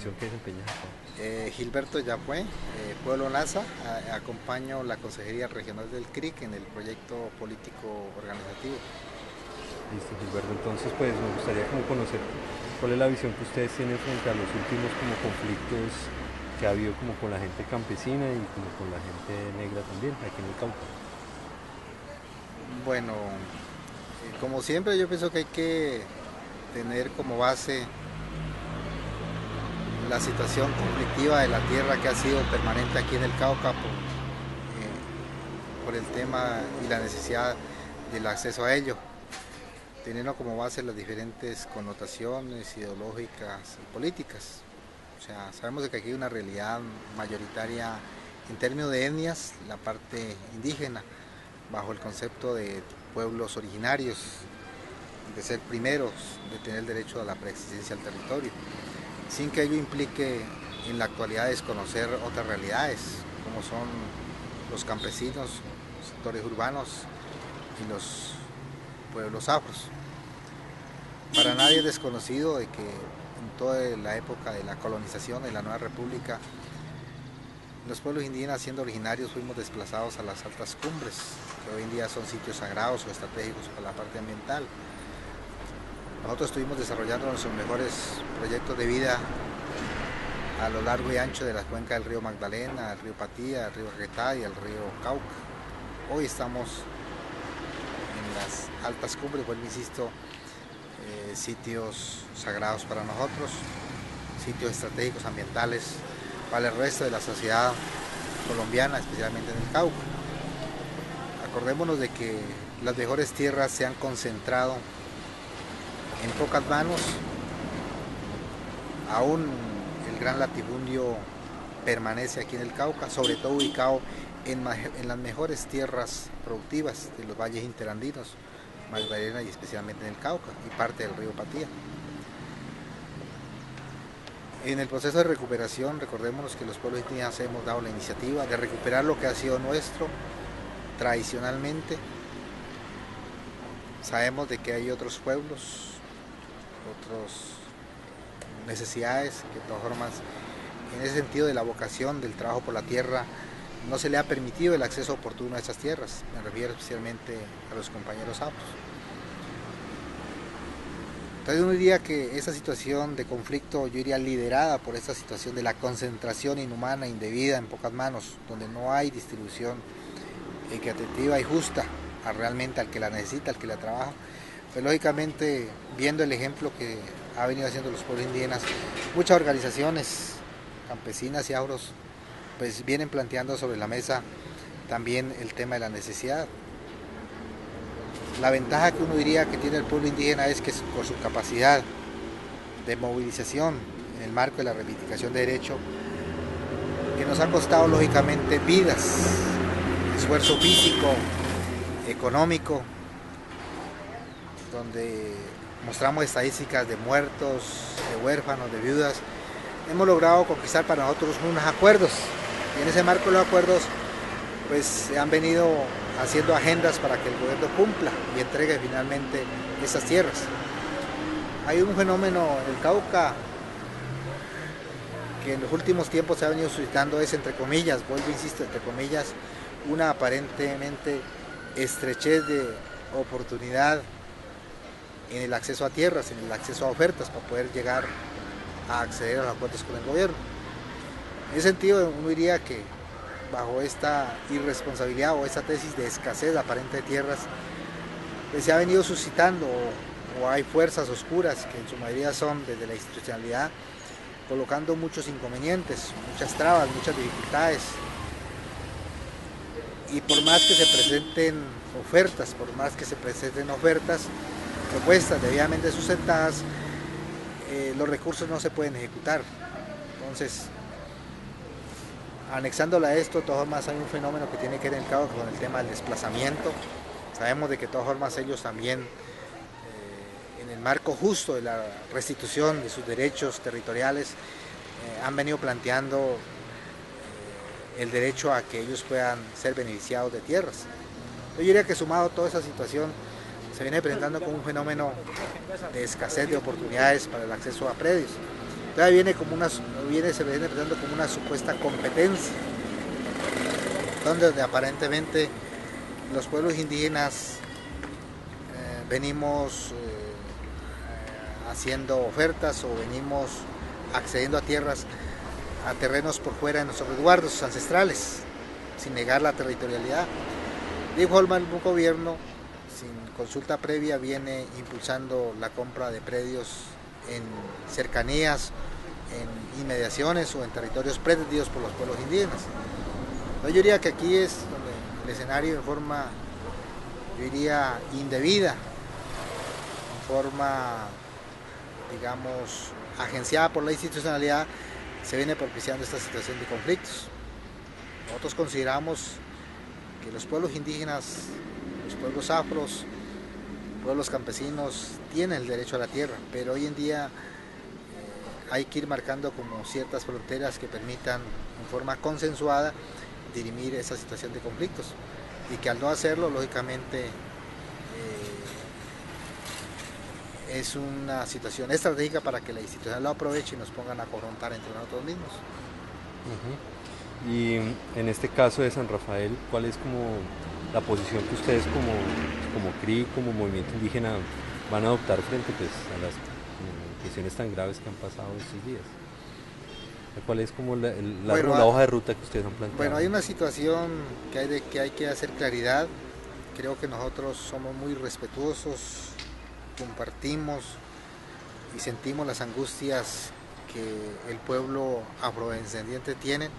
función que desempeña en Japón? Gilberto Yapue, Pueblo NASA, acompaño la Consejería Regional del CRIC en el proyecto político organizativo. Listo, Gilberto. Entonces, pues me gustaría como conocer cuál es la visión que ustedes tienen frente a los últimos como conflictos que ha habido como con la gente campesina y como con la gente negra también, aquí en el Cauca. Bueno, como siempre yo pienso que hay que tener como base la situación conflictiva de la tierra que ha sido permanente aquí en el Cauca por el tema y la necesidad del acceso a ello, teniendo como base las diferentes connotaciones ideológicas y políticas. O sea, sabemos de que aquí hay una realidad mayoritaria en términos de etnias, la parte indígena, bajo el concepto de pueblos originarios, de ser primeros, de tener el derecho a la preexistencia al territorio, sin que ello implique en la actualidad desconocer otras realidades, como son los campesinos, los sectores urbanos y los pueblos afros. Para nadie es desconocido de que en toda la época de la colonización de la nueva república, los pueblos indígenas siendo originarios fuimos desplazados a las altas cumbres, que hoy en día son sitios sagrados o estratégicos para la parte ambiental. Nosotros estuvimos desarrollando nuestros mejores proyectos de vida a lo largo y ancho de la cuenca del río Magdalena, el río Patía, el río Caquetá y el río Cauca. Hoy estamos en las altas cumbres, vuelvo insisto, sitios sagrados para nosotros, sitios estratégicos ambientales para el resto de la sociedad colombiana, especialmente en el Cauca. Acordémonos de que las mejores tierras se han concentrado en pocas manos, aún el gran latifundio permanece aquí en el Cauca, sobre todo ubicado en las mejores tierras productivas de los valles interandinos, Magdalena y especialmente en el Cauca y parte del río Patía. En el proceso de recuperación, recordémonos que los pueblos indígenas hemos dado la iniciativa de recuperar lo que ha sido nuestro tradicionalmente. Sabemos de que hay otros pueblos, otras necesidades, que de todas formas, en ese sentido de la vocación del trabajo por la tierra, no se le ha permitido el acceso oportuno a estas tierras. Me refiero especialmente a los compañeros afros. Entonces uno diría que esa situación de conflicto, yo diría liderada por esta situación de la concentración inhumana, indebida en pocas manos, donde no hay distribución equitativa y justa realmente al que la necesita, al que la trabaja, pues lógicamente viendo el ejemplo que ha venido haciendo los pueblos indígenas, muchas organizaciones campesinas y afros pues vienen planteando sobre la mesa también el tema de la necesidad. La ventaja que uno diría que tiene el pueblo indígena es que por su capacidad de movilización en el marco de la reivindicación de derecho, que nos ha costado lógicamente vidas, esfuerzo físico, económico, donde mostramos estadísticas de muertos, de huérfanos, de viudas, hemos logrado conquistar para nosotros unos acuerdos, y en ese marco de los acuerdos pues se han venido haciendo agendas para que el gobierno cumpla y entregue finalmente esas tierras. Hay un fenómeno en el Cauca que en los últimos tiempos se ha venido suscitando, es entre comillas, vuelvo insisto, entre comillas, una aparentemente estrechez de oportunidad en el acceso a tierras, en el acceso a ofertas para poder llegar a acceder a los acuerdos con el gobierno. En ese sentido uno diría que bajo esta irresponsabilidad o esta tesis de escasez aparente de tierras, pues se ha venido suscitando o hay fuerzas oscuras que en su mayoría son desde la institucionalidad, colocando muchos inconvenientes, muchas trabas, muchas dificultades. Y por más que se presenten ofertas, propuestas debidamente sustentadas, los recursos no se pueden ejecutar. Entonces, anexándola a esto, de todas formas hay un fenómeno que tiene que ver con el tema del desplazamiento. Sabemos de que de todas formas ellos también, en el marco justo de la restitución de sus derechos territoriales, han venido planteando el derecho a que ellos puedan ser beneficiados de tierras. Yo diría que sumado a toda esa situación, se viene presentando como un fenómeno de escasez de oportunidades para el acceso a predios. Todavía se viene presentando como una supuesta competencia, donde aparentemente los pueblos indígenas venimos haciendo ofertas o venimos accediendo a terrenos por fuera de nuestros resguardos ancestrales, sin negar la territorialidad. De igual forma, el gobierno, sin consulta previa, viene impulsando la compra de predios en cercanías, en inmediaciones o en territorios pretendidos por los pueblos indígenas. Yo diría que aquí es donde el escenario en forma, yo diría, indebida, en forma, digamos, agenciada por la institucionalidad, se viene propiciando esta situación de conflictos. Nosotros consideramos que los pueblos indígenas, los pueblos afros, pueblos campesinos tienen el derecho a la tierra, pero hoy en día hay que ir marcando como ciertas fronteras que permitan en forma consensuada dirimir esa situación de conflictos, y que al no hacerlo, lógicamente, es una situación estratégica para que la institución lo aproveche y nos pongan a confrontar entre nosotros mismos. Y en este caso de San Rafael, ¿cuál es como la posición que ustedes como CRI, como movimiento indígena, van a adoptar frente pues, a las cuestiones tan graves que han pasado estos días? ¿Cuál es como la hoja de ruta que ustedes han planteado? Bueno, hay una situación que hay que hacer claridad. Creo que nosotros somos muy respetuosos, compartimos y sentimos las angustias que el pueblo afrodescendiente tiene,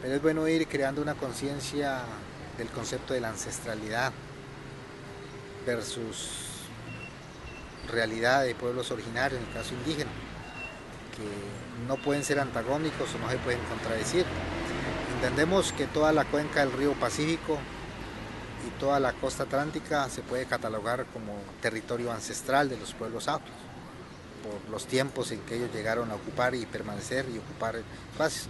pero es bueno ir creando una conciencia del concepto de la ancestralidad versus realidad de pueblos originarios, en el caso indígena, que no pueden ser antagónicos o no se pueden contradecir. Entendemos que toda la cuenca del río Pacífico y toda la costa atlántica se puede catalogar como territorio ancestral de los pueblos afros, por los tiempos en que ellos llegaron a ocupar y permanecer y ocupar espacios.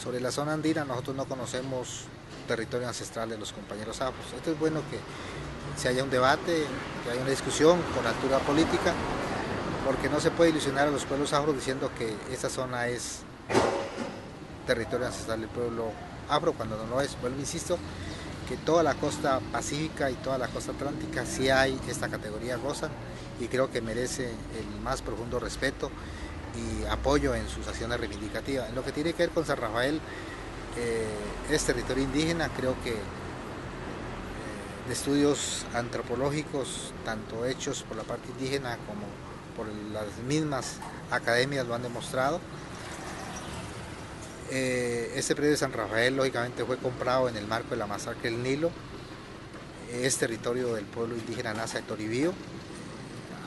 Sobre la zona andina nosotros no conocemos territorio ancestral de los compañeros afros. Esto es bueno que se haya un debate, que haya una discusión con altura política, porque no se puede ilusionar a los pueblos afros diciendo que esa zona es territorio ancestral del pueblo afro, cuando no lo es. Vuelvo, insisto, que toda la costa pacífica y toda la costa atlántica sí hay esta categoría, gozan, y creo que merece el más profundo respeto y apoyo en sus acciones reivindicativas. En lo que tiene que ver con San Rafael, es territorio indígena. Creo que de estudios antropológicos, tanto hechos por la parte indígena como por las mismas academias, lo han demostrado. Este predio de San Rafael lógicamente fue comprado en el marco de la masacre del Nilo. Es territorio del pueblo indígena Nasa de Toribío.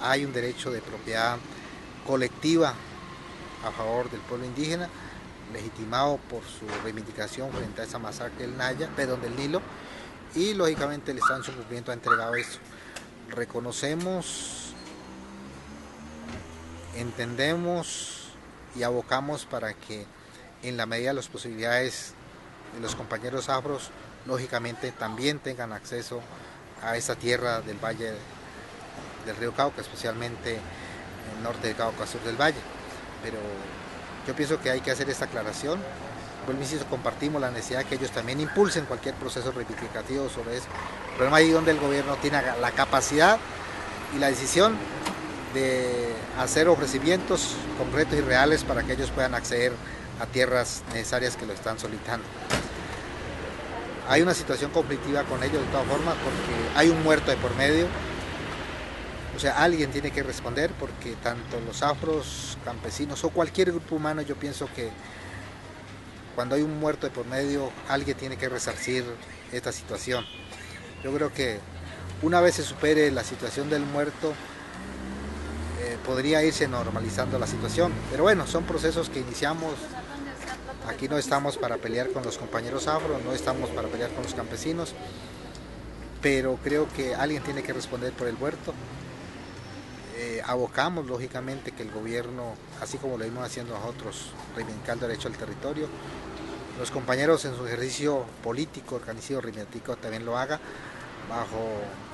Hay un derecho de propiedad colectiva a favor del pueblo indígena, legitimado por su reivindicación frente a esa masacre del Nilo, y lógicamente el Estado en su cumplimiento ha entregado esto. Reconocemos, entendemos y abocamos para que en la medida de las posibilidades de los compañeros afros, lógicamente también tengan acceso a esa tierra del valle del río Cauca, especialmente en el norte del Cauca, sur del valle. Pero yo pienso que hay que hacer esta aclaración. Vuelvo, insisto, compartimos la necesidad de que ellos también impulsen cualquier proceso reivindicativo sobre eso. El problema ahí donde el gobierno tiene la capacidad y la decisión de hacer ofrecimientos concretos y reales para que ellos puedan acceder a tierras necesarias que lo están solicitando. Hay una situación conflictiva con ellos de todas formas, porque hay un muerto de por medio. O sea, alguien tiene que responder, porque tanto los afros, campesinos o cualquier grupo humano, yo pienso que cuando hay un muerto de por medio, alguien tiene que resarcir esta situación. Yo creo que una vez se supere la situación del muerto, podría irse normalizando la situación. Pero bueno, son procesos que iniciamos. Aquí no estamos para pelear con los compañeros afro, no estamos para pelear con los campesinos, pero creo que alguien tiene que responder por el muerto. Abocamos lógicamente que el gobierno, así como lo vimos haciendo nosotros, reivindicando el derecho al territorio, los compañeros en su ejercicio político, organizado, reivindicativo, también lo haga, bajo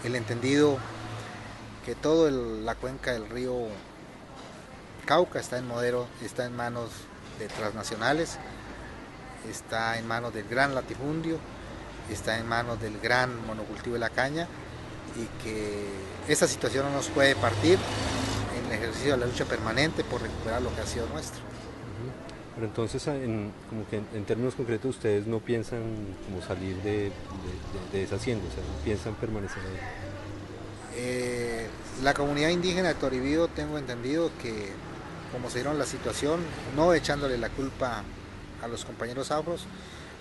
el entendido que toda la cuenca del río Cauca está está en manos de transnacionales, está en manos del gran latifundio, está en manos del gran monocultivo de la caña, y que esa situación no nos puede partir en el ejercicio de la lucha permanente por recuperar lo que ha sido nuestro. Pero entonces, como que en términos concretos, ustedes no piensan como salir de esa hacienda, o sea, no piensan permanecer ahí. La comunidad indígena de Toribío, tengo entendido que como se dieron la situación, no echándole la culpa a los compañeros afros,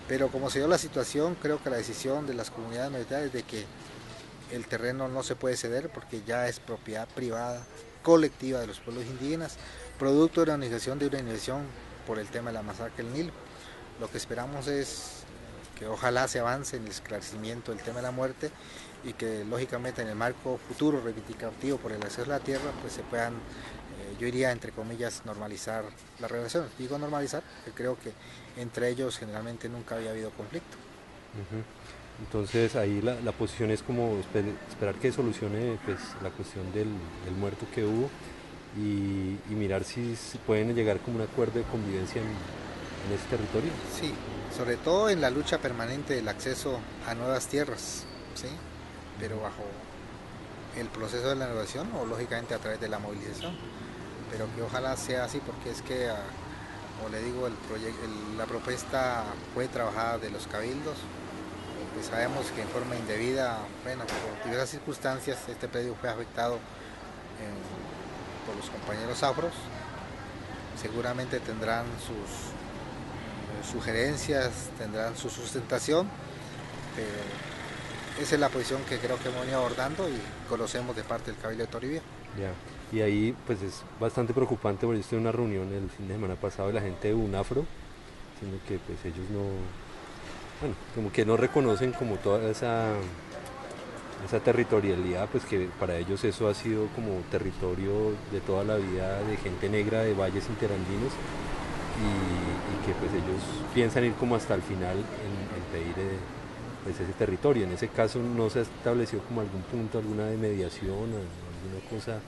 pero como se dio la situación, creo que la decisión de las comunidades mayoritarias es de que el terreno no se puede ceder porque ya es propiedad privada, colectiva de los pueblos indígenas, producto de la organización de una inversión por el tema de la masacre del Nilo. Lo que esperamos es que ojalá se avance en el esclarecimiento del tema de la muerte y que lógicamente en el marco futuro reivindicativo por el acceso a la tierra pues se puedan, yo diría entre comillas, normalizar las relaciones. Digo normalizar porque creo que entre ellos generalmente nunca había habido conflicto. Entonces ahí la posición es como esperar que solucione pues, la cuestión del muerto que hubo y mirar si pueden llegar como un acuerdo de convivencia en ese territorio. Sí, sobre todo en la lucha permanente del acceso a nuevas tierras, ¿sí? Pero bajo el proceso de la negociación o lógicamente a través de la movilización, pero que ojalá sea así porque es que, como le digo, la propuesta fue trabajada de los cabildos, pues sabemos que en forma indebida, bueno, por diversas circunstancias este predio fue afectado por los compañeros afros, seguramente tendrán sus sugerencias, tendrán su sustentación, pero esa es la posición que creo que hemos venido abordando y conocemos de parte del Cabildo de Toribío. Ya. Y ahí pues es bastante preocupante porque yo estuve en una reunión el fin de semana pasado de la gente de UNAFRO, sino que pues ellos no, bueno, como que no reconocen como toda esa territorialidad, pues que para ellos eso ha sido como territorio de toda la vida de gente negra de valles interandinos y que pues ellos piensan ir como hasta el final en pedir pues ese territorio. En ese caso no se ha establecido como algún punto, alguna de mediación, alguna cosa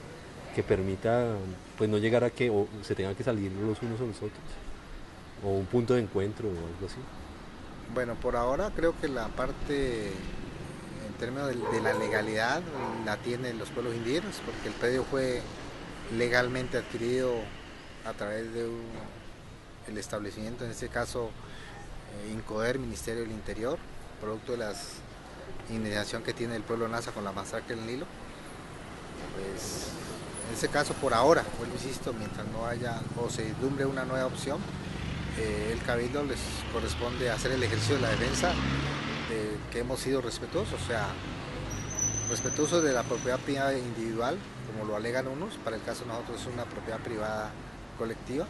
que permita pues no llegar a que o se tengan que salir los unos o los otros, o un punto de encuentro o algo así. Bueno, por ahora creo que la parte en términos de la legalidad la tienen los pueblos indígenas, porque el predio fue legalmente adquirido a través de el establecimiento, en este caso INCODER, Ministerio del Interior, producto de la indignación que tiene el pueblo Nasa con la masacre del Nilo. Pues en este caso por ahora, vuelvo insisto, mientras no haya o se vislumbre una nueva opción, el Cabildo les corresponde hacer el ejercicio de la defensa de que hemos sido respetuosos, o sea, respetuosos de la propiedad privada individual, como lo alegan unos, para el caso de nosotros es una propiedad privada colectiva,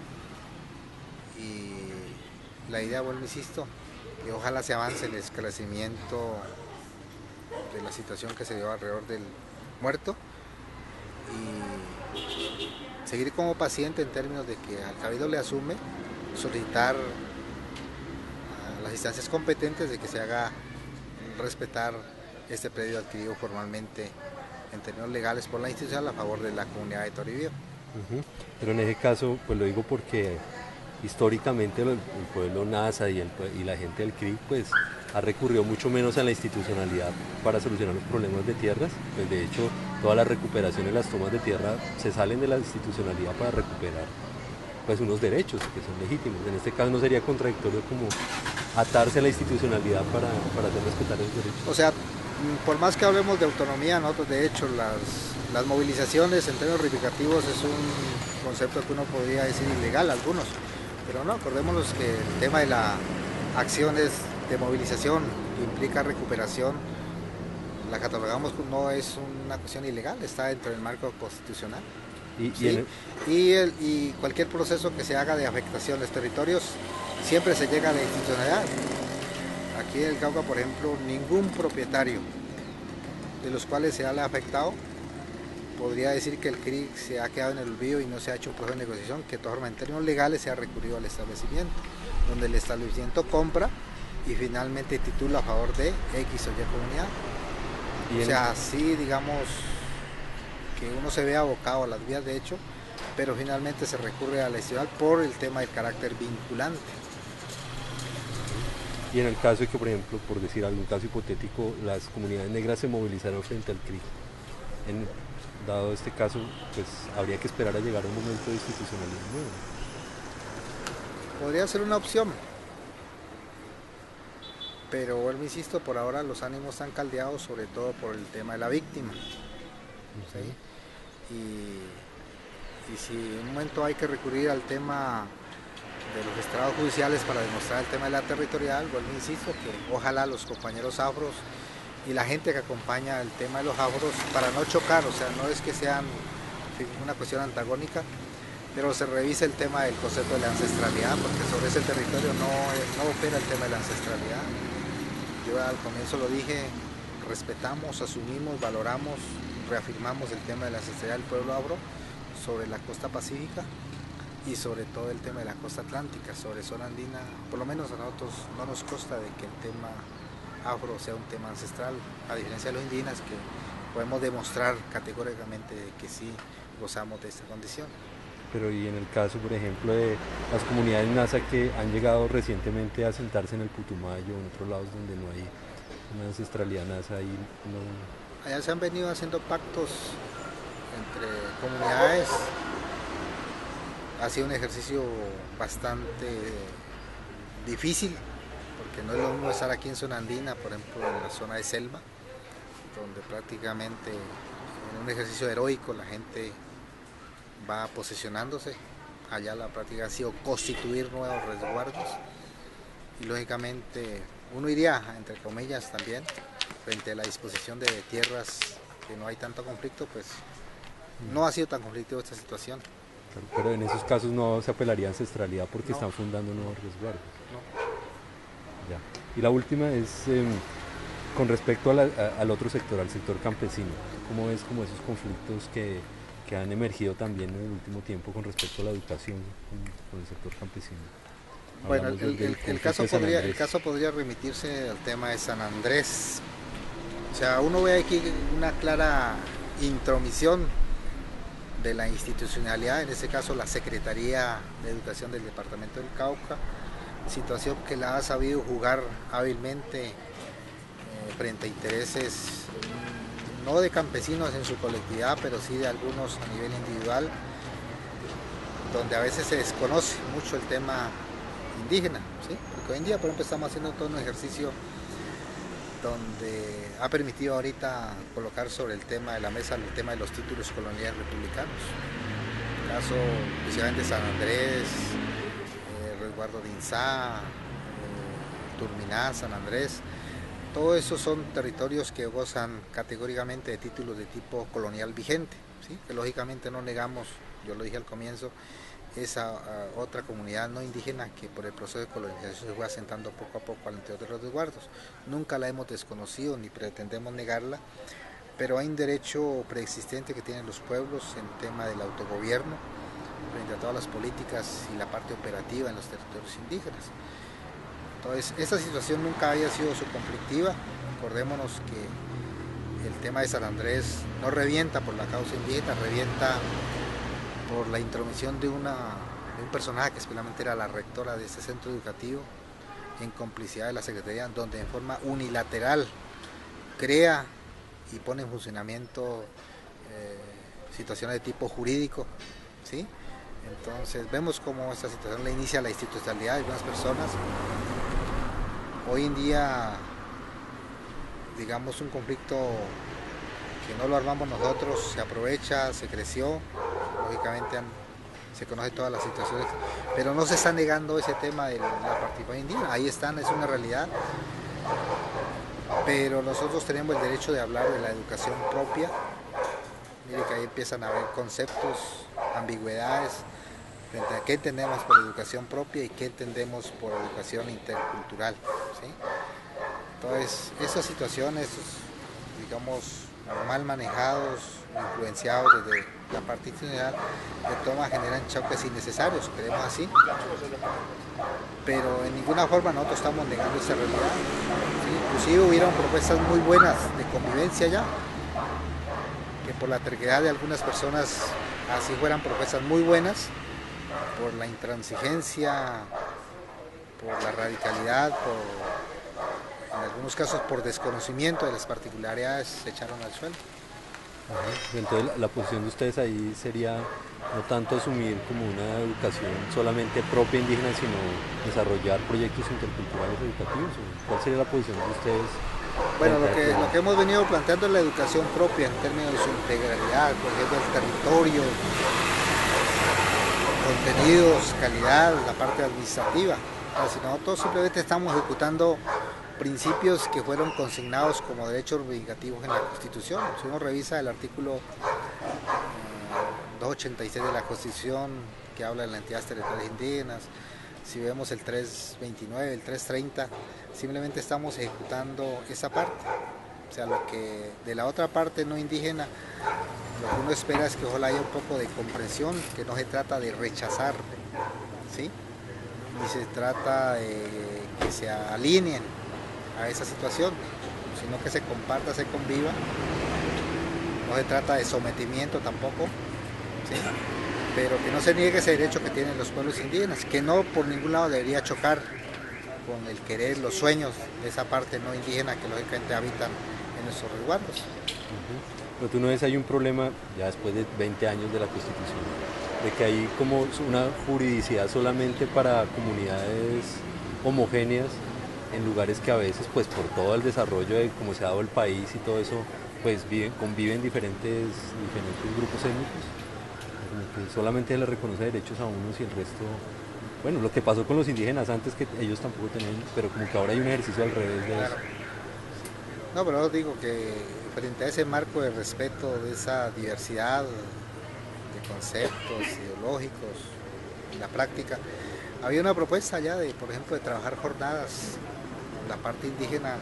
y la idea, vuelvo insisto, que ojalá se avance el esclarecimiento de la situación que se dio alrededor del muerto y seguir como paciente en términos de que al Cabildo le asume solicitar a las instancias competentes de que se haga respetar este predio adquirido formalmente en términos legales por la institución a favor de la comunidad de Toribío. Pero en ese caso, pues lo digo porque históricamente el pueblo Nasa y la gente del CRIC pues ha recurrido mucho menos a la institucionalidad para solucionar los problemas de tierras. Pues de hecho todas las recuperaciones, las tomas de tierra se salen de la institucionalidad para recuperar pues unos derechos que son legítimos. En este caso no sería contradictorio como atarse a la institucionalidad para hacer respetar esos derechos. O sea, por más que hablemos de autonomía, nosotros de hecho las movilizaciones en términos reivindicativos es un concepto que uno podría decir ilegal algunos, pero no, acordémonos que el tema de las acciones de movilización que implica recuperación la catalogamos, no es una cuestión ilegal, está dentro del marco constitucional. ¿Sí? Y cualquier proceso que se haga de afectación de los territorios siempre se llega a la institucionalidad. Aquí en el Cauca, por ejemplo, ningún propietario de los cuales se ha afectado podría decir que el CRIC se ha quedado en el olvido y no se ha hecho un proceso de negociación, que de todas formas en términos legales se ha recurrido al establecimiento, donde el establecimiento compra y finalmente titula a favor de X o Y comunidad. O sea, sí, digamos que uno se ve abocado a las vías de hecho, pero finalmente se recurre a la institucional por el tema del carácter vinculante. Y en el caso de que, por ejemplo, por decir algún caso hipotético, las comunidades negras se movilizaron frente al CRI, dado este caso, pues habría que esperar a llegar a un momento de institucionalismo nuevo. Podría ser una opción, pero vuelvo, insisto, por ahora los ánimos están caldeados, sobre todo por el tema de la víctima. ¿Sí? Y si en un momento hay que recurrir al tema de los estrados judiciales para demostrar el tema de la territorial, vuelvo, insisto, que ojalá los compañeros afros y la gente que acompaña el tema de los afros, para no chocar, o sea, no es que sean una cuestión antagónica, pero se revise el tema del concepto de la ancestralidad, porque sobre ese territorio no opera el tema de la ancestralidad. Yo al comienzo lo dije, respetamos, asumimos, valoramos, reafirmamos el tema de la ancestralidad del pueblo afro sobre la costa pacífica y sobre todo el tema de la costa atlántica, sobre zona andina. Por lo menos a nosotros no nos consta de que el tema afro sea un tema ancestral, a diferencia de los indígenas, que podemos demostrar categóricamente que sí gozamos de esta condición. Pero y en el caso, por ejemplo, de las comunidades nasa que han llegado recientemente a asentarse en el Putumayo o en otros lados donde no hay una ancestralidad nasa, ahí no... Allá se han venido haciendo pactos entre comunidades. Ha sido un ejercicio bastante difícil, porque no es lo mismo estar aquí en zona andina, por ejemplo en la zona de selva, donde prácticamente en un ejercicio heroico la gente va posesionándose. Allá la práctica ha sido constituir nuevos resguardos y lógicamente uno iría, entre comillas, también frente a la disposición de tierras que no hay tanto conflicto, pues no ha sido tan conflictiva esta situación. Claro, pero en esos casos no se apelaría a ancestralidad porque No. están fundando nuevos resguardos. No. Ya. Y la última es con respecto al otro sector, al sector campesino. ¿Cómo ves como esos conflictos que han emergido también en el último tiempo con respecto a la educación con el sector campesino? Bueno, el caso podría remitirse al tema de San Andrés. O sea, uno ve aquí una clara intromisión de la institucionalidad, en este caso la Secretaría de Educación del Departamento del Cauca, situación que la ha sabido jugar hábilmente frente a intereses no de campesinos en su colectividad, pero sí de algunos a nivel individual, donde a veces se desconoce mucho el tema indígena, ¿sí? Porque hoy en día, por ejemplo, estamos haciendo todo un ejercicio donde ha permitido ahorita colocar sobre el tema de la mesa el tema de los títulos coloniales republicanos. El caso especialmente de San Andrés, resguardo de Inzá, Turminá, San Andrés. Todos esos son territorios que gozan categóricamente de títulos de tipo colonial vigente, ¿sí? Que lógicamente no negamos, yo lo dije al comienzo, esa otra comunidad no indígena que por el proceso de colonización se fue asentando poco a poco al interior de los resguardos. Nunca la hemos desconocido ni pretendemos negarla, pero hay un derecho preexistente que tienen los pueblos en tema del autogobierno frente a todas las políticas y la parte operativa en los territorios indígenas. Entonces, esta situación nunca había sido su conflictiva. Recordémonos que el tema de San Andrés no revienta por la causa indígena, revienta por la intromisión de un personaje que especialmente era la rectora de este centro educativo, en complicidad de la Secretaría, donde en forma unilateral crea y pone en funcionamiento situaciones de tipo jurídico, ¿sí? Entonces vemos cómo esta situación le inicia la institucionalidad de algunas personas. Hoy en día, digamos, un conflicto que no lo armamos nosotros, se aprovecha, se creció, lógicamente se conoce todas las situaciones, pero no se está negando ese tema de la participación indígena, ahí están, es una realidad, pero nosotros tenemos el derecho de hablar de la educación propia. Mire que ahí empiezan a haber conceptos, ambigüedades, frente a qué entendemos por educación propia y qué entendemos por educación intercultural, ¿sí? Entonces, esas situaciones, digamos, mal manejados, influenciados desde la parte institucional, de toma generan choques innecesarios, creemos así, pero en ninguna forma nosotros estamos negando esa realidad, ¿sí? Inclusive hubieron propuestas muy buenas de convivencia ya, que por la terquedad de algunas personas así fueran propuestas muy buenas, por la intransigencia, por la radicalidad, en algunos casos por desconocimiento de las particularidades, se echaron al suelo. Ajá. Entonces la posición de ustedes ahí sería no tanto asumir como una educación solamente propia indígena, sino desarrollar proyectos interculturales educativos. ¿Cuál sería la posición de ustedes? Bueno, lo que hemos venido planteando es la educación propia en términos de su integralidad, por ejemplo, el territorio, contenidos, calidad, la parte administrativa. Si nosotros simplemente estamos ejecutando principios que fueron consignados como derechos reivindicativos en la Constitución. Si uno revisa el artículo 286 de la Constitución, que habla de las entidades territoriales indígenas, si vemos el 329, el 330, simplemente estamos ejecutando esa parte. O sea, lo que de la otra parte no indígena, lo que uno espera es que ojalá haya un poco de comprensión, que no se trata de rechazar, ¿sí? Ni se trata de que se alineen a esa situación, sino que se comparta, se conviva. No se trata de sometimiento tampoco, ¿sí? Pero que no se niegue ese derecho que tienen los pueblos indígenas, que no por ningún lado debería chocar con el querer, los sueños de esa parte no indígena que lógicamente habitan en nuestros resguardos. Pero tú no ves, hay un problema ya después de 20 años de la Constitución, de que hay como una juridicidad solamente para comunidades homogéneas en lugares que a veces, pues por todo el desarrollo de cómo se ha dado el país y todo eso, pues conviven diferentes grupos étnicos, como que solamente se les reconoce derechos a unos y el resto, bueno, lo que pasó con los indígenas antes, que ellos tampoco tenían, pero como que ahora hay un ejercicio al revés de Claro. eso. No, pero yo digo que frente a ese marco de respeto de esa diversidad de conceptos ideológicos en la práctica, había una propuesta ya de, por ejemplo, de trabajar jornadas la parte indígena,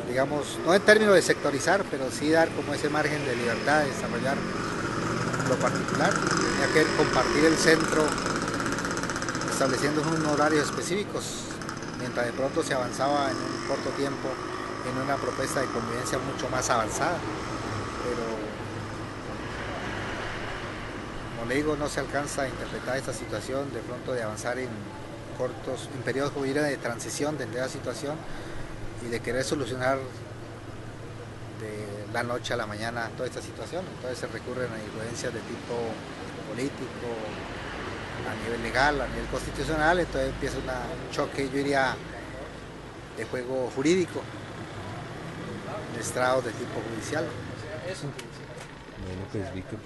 digamos, no en términos de sectorizar, pero sí dar como ese margen de libertad de desarrollar lo particular, ya que compartir el centro estableciendo unos horarios específicos, mientras de pronto se avanzaba en un corto tiempo en una propuesta de convivencia mucho más avanzada, pero como le digo, no se alcanza a interpretar esta situación de pronto de avanzar en periodos de transición de la situación y de querer solucionar de la noche a la mañana toda esta situación. Entonces se recurren a influencias de tipo político, a nivel legal, a nivel constitucional, entonces empieza un choque, yo diría, de juego jurídico, de estrados de tipo judicial. Bueno, pues Víctor,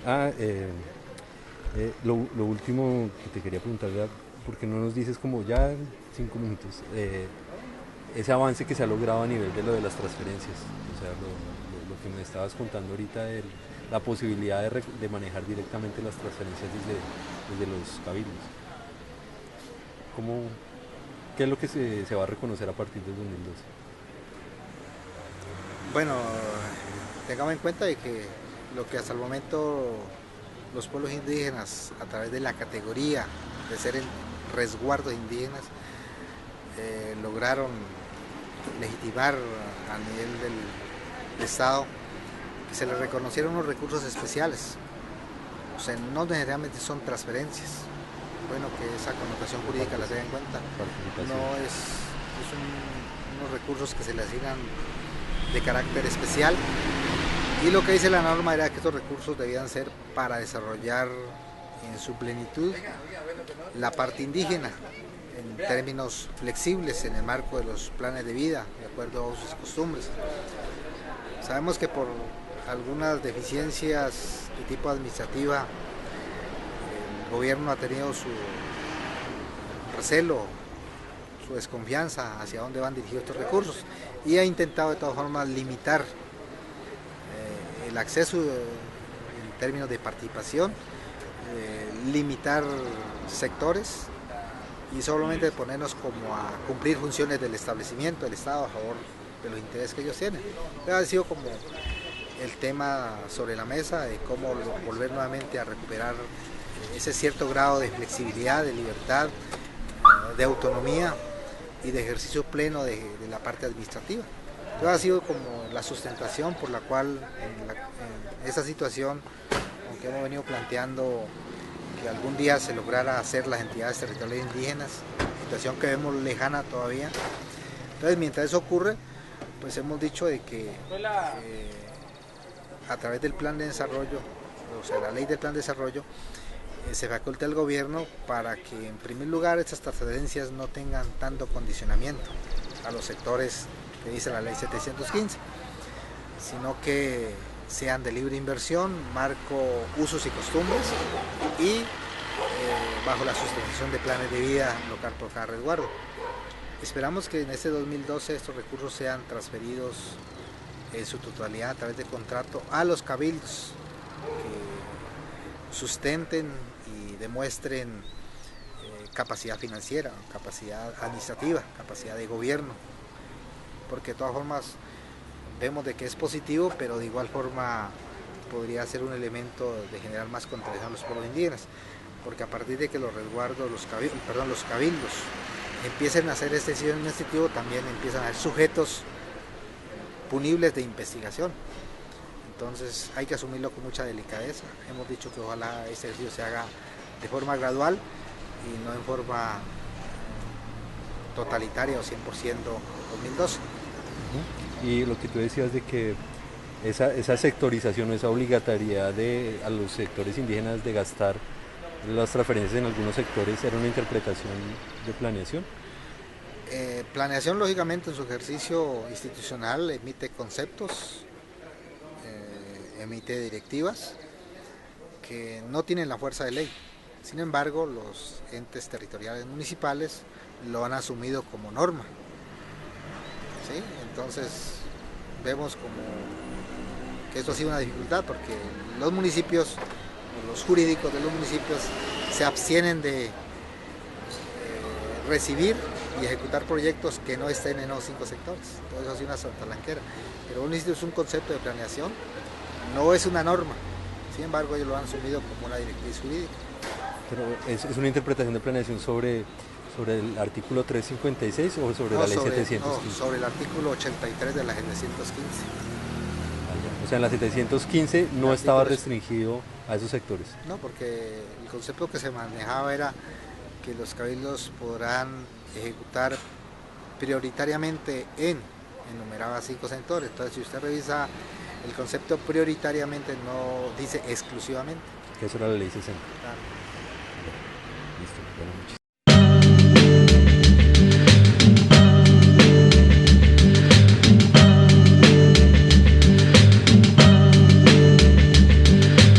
lo último que te quería preguntar era, ¿por qué no nos dices como ya 5 minutos, ese avance que se ha logrado a nivel de lo de las transferencias? O sea, lo que me estabas contando ahorita de la posibilidad de manejar directamente las transferencias desde los cabildos. ¿Cómo, ¿Qué es lo que se va a reconocer a partir del 2012? Bueno, tengamos en cuenta de que lo que hasta el momento los pueblos indígenas, a través de la categoría de ser en resguardos indígenas, lograron legitimar a nivel del Estado que se les reconocieron unos recursos especiales. O sea, no necesariamente son transferencias. Bueno, que esa connotación jurídica la tenga en cuenta. No unos recursos que se le asignan de carácter especial. Y lo que dice la norma era que estos recursos debían ser para desarrollar en su plenitud la parte indígena, en términos flexibles en el marco de los planes de vida, de acuerdo a sus costumbres. Sabemos que por algunas deficiencias de tipo administrativa, el gobierno ha tenido su recelo, su desconfianza hacia dónde van dirigidos estos recursos y ha intentado de todas formas limitar el acceso en términos de participación, limitar sectores y solamente ponernos como a cumplir funciones del establecimiento del Estado a favor de los intereses que ellos tienen. Pero ha sido como el tema sobre la mesa de cómo volver nuevamente a recuperar ese cierto grado de flexibilidad, de libertad, de autonomía y de ejercicio pleno de la parte administrativa. Entonces ha sido como la sustentación por la cual en esa situación aunque hemos venido planteando que algún día se lograra hacer las entidades territoriales indígenas, situación que vemos lejana todavía. Entonces, mientras eso ocurre, pues hemos dicho de que a través del plan de desarrollo, o sea, la ley del plan de desarrollo, se faculta al gobierno para que en primer lugar estas transferencias no tengan tanto condicionamiento a los sectores que dice la ley 715, sino que sean de libre inversión, marco usos y costumbres y bajo la sustentación de planes de vida local por cada resguardo. Esperamos que en este 2012 estos recursos sean transferidos en su totalidad a través de contrato a los cabildos que sustenten y demuestren capacidad financiera, capacidad administrativa, capacidad de gobierno, porque de todas formas vemos de que es positivo, pero de igual forma podría ser un elemento de generar más contradicción a los pueblos indígenas, porque a partir de que los resguardos, los cabildos empiecen a hacer este ejercicio administrativo, también empiezan a ser sujetos punibles de investigación. Entonces hay que asumirlo con mucha delicadeza. Hemos dicho que ojalá este ejercicio se haga de forma gradual y no en forma totalitaria o 100% 2012. Y lo que tú decías de que esa sectorización o esa obligatoriedad a los sectores indígenas de gastar las transferencias en algunos sectores era una interpretación de planeación. Planeación, lógicamente, en su ejercicio institucional emite conceptos, emite directivas que no tienen la fuerza de ley. Sin embargo, los entes territoriales municipales lo han asumido como norma. ¿Sí? Entonces, vemos como que esto ha sido una dificultad porque los municipios, los jurídicos de los municipios se abstienen de recibir y ejecutar proyectos que no estén en los 5 sectores. Todo eso ha sido una santalanquera. Pero un es un concepto de planeación, no es una norma. Sin embargo, ellos lo han asumido como una directriz jurídica. Pero es una interpretación de planeación sobre el artículo 356 o sobre la ley 715? No, sobre el artículo 83 de la 715. O sea, en la 715 no estaba restringido a esos sectores. No, porque el concepto que se manejaba era que los cabildos podrán ejecutar prioritariamente enumeradas 5 sectores. Entonces, si usted revisa el concepto prioritariamente, no dice exclusivamente. Que eso era la ley 60. Claro. Listo, bueno, muchísimas